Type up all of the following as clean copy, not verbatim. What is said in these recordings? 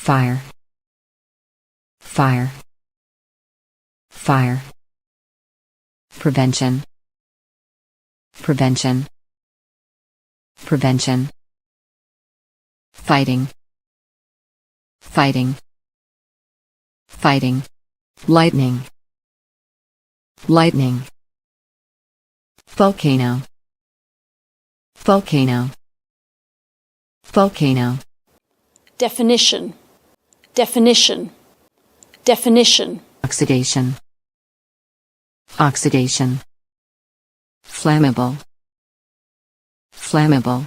fire, fire, fire, prevention, prevention, prevention, fighting, fighting, fighting, lightning, lightning, volcano, volcano, volcano. Definition, definition, definition. Oxidation, oxidation, flammable, flammable,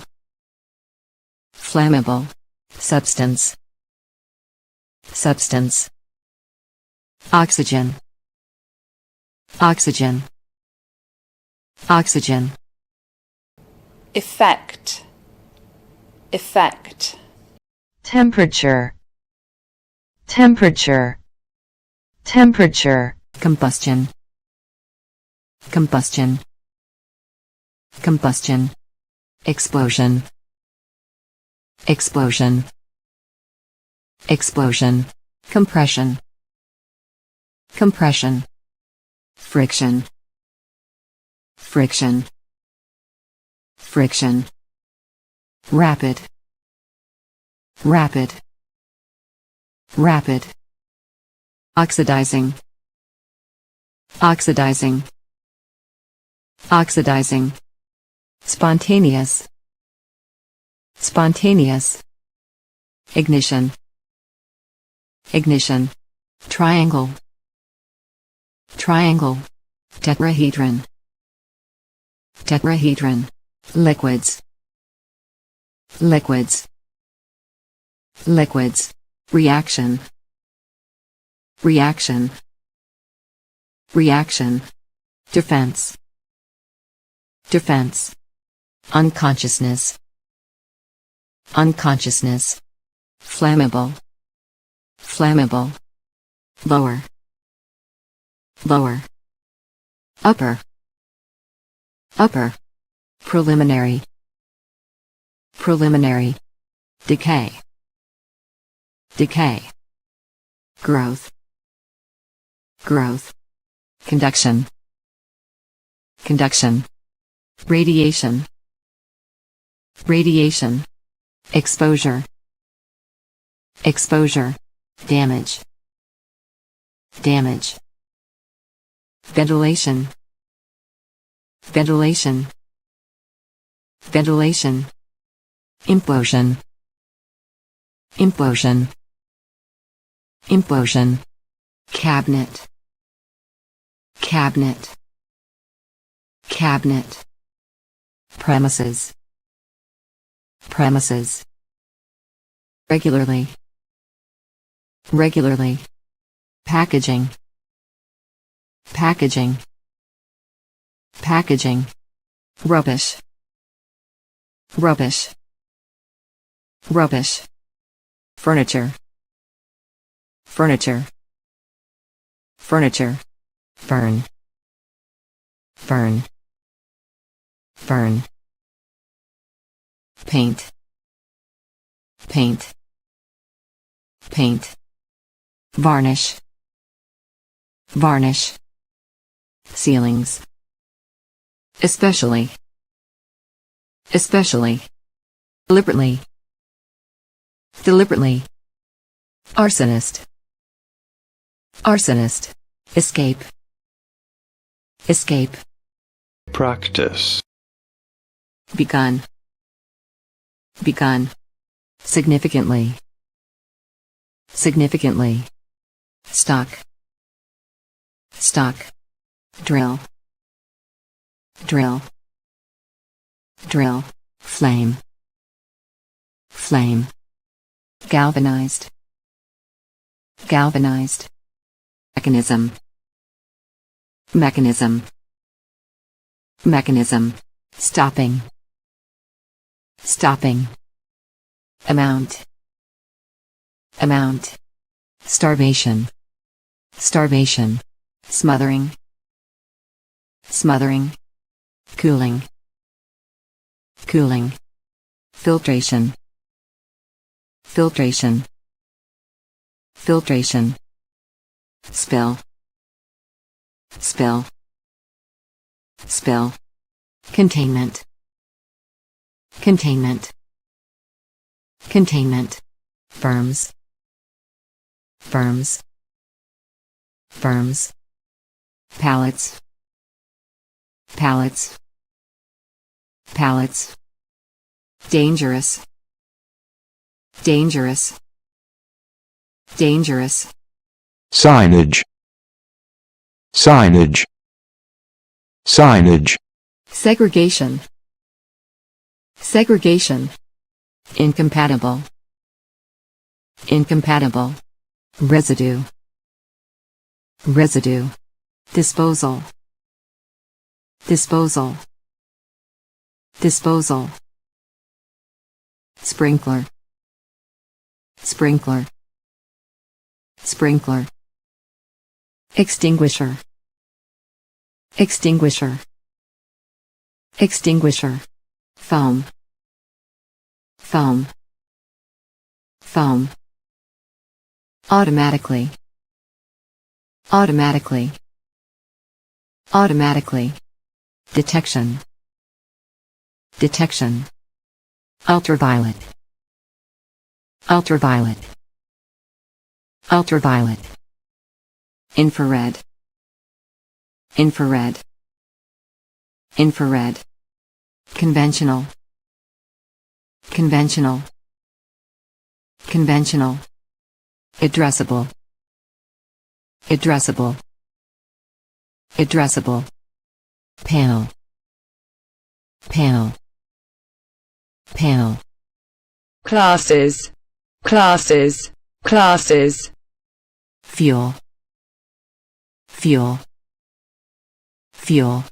flammable, substance, substance, oxygen, oxygen, oxygen. Effect, effect. Temperature, temperature, temperature. Combustion, combustion, combustion, explosion, explosion, explosion, compression, compression, friction, friction, friction, rapid, rapid, rapid, oxidizing, oxidizing, oxidizing, spontaneous, spontaneous, ignition, ignition, triangle, triangle, tetrahedron, tetrahedron, liquids, liquids, liquids, reaction, reaction, reaction, defense, defense, unconsciousness, unconsciousness, flammable, flammable, lower, lower, upper, upper, preliminary, preliminary, decay, decay, growth, growth, conduction, conduction, radiation, radiation, exposure, exposure, damage, damage, ventilation, ventilation, ventilation, implosion, implosion, implosion, cabinet, cabinet, cabinet, premises, premises, regularly, regularly, packaging, packaging, packaging, rubbish, rubbish, rubbish, furniture, furniture, furniture, fern, fern, fern, paint, paint, paint, varnish, varnish, ceilings, especially, especially, deliberately, deliberately, arsonist, arsonist, escape, escape, practice, begun, begun, significantly, significantly, stock, stock, drill, drill, drill, flame, flame, galvanized, galvanized, mechanism, mechanism, mechanism, stopping, stopping, amount, amount, starvation, starvation, smothering, smothering, cooling, cooling, filtration, filtration, filtration, spill, spill, spill, containment, containment, containment, firms, firms, firms, pallets, pallets, pallets, dangerous, dangerous, dangerous, signage, signage, signage, segregation, segregation, incompatible, incompatible, residue, residue, disposal, disposal, disposal, sprinkler, sprinkler, sprinkler, extinguisher, extinguisher, extinguisher, foam, foam, foam, automatically, automatically, automatically, detection, detection, ultraviolet, ultraviolet, ultraviolet, infrared, infrared, infrared, conventional, conventional, conventional, addressable, addressable, addressable, panel, panel, panel, classes, classes, classes, fuel, fuel, fuel,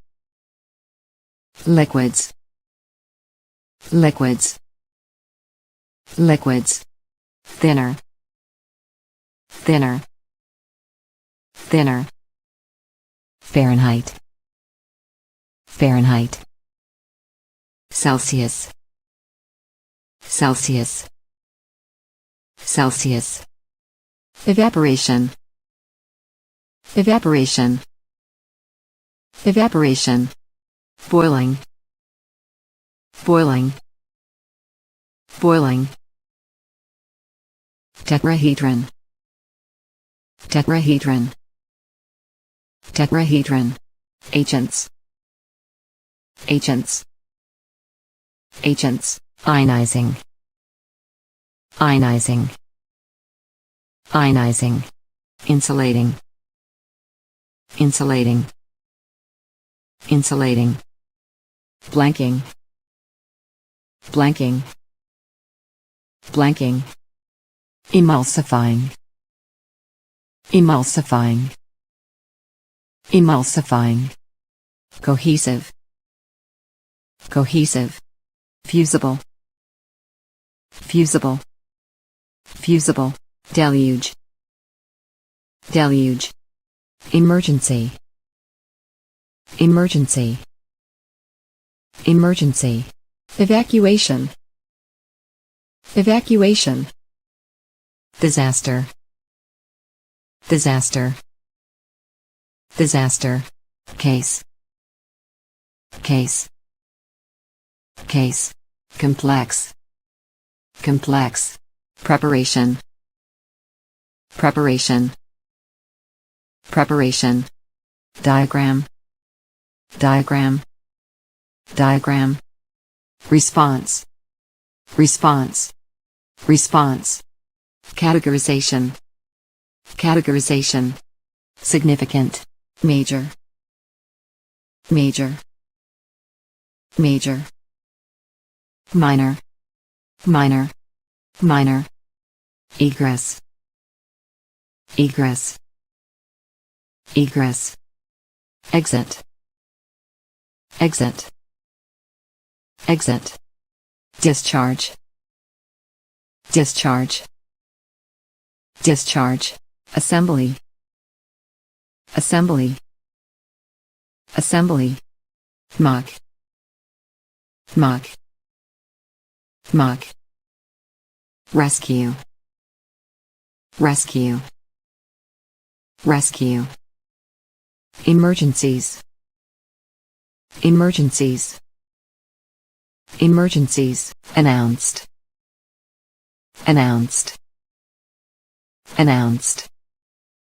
liquids, liquids, liquids, thinner, thinner, thinner, Fahrenheit, Fahrenheit, Celsius, Celsius, Celsius, evaporation, evaporation, evaporation, boiling, boiling, boiling, tetrahedron, tetrahedron, tetrahedron, agents, agents, agents, ionizing, ionizing, ionizing, insulating, insulating, insulating, blanking, blanking, blanking, emulsifying, emulsifying, emulsifying, cohesive, cohesive, fusible, fusible, fusible, deluge, deluge, emergency, emergency, emergency, evacuation, evacuation, disaster, disaster, disaster, case, case, case, complex, complex, preparation, preparation, preparation, diagram, diagram, diagram, response, response, response, categorization, categorization, significant, major, major, major, minor, minor, minor, egress, egress, egress, exit, exit, exit, discharge, discharge, discharge, assembly, assembly, assembly, mock, mock, mock, rescue, rescue, rescue. Emergencies, emergencies, emergencies. Announced, announced, announced.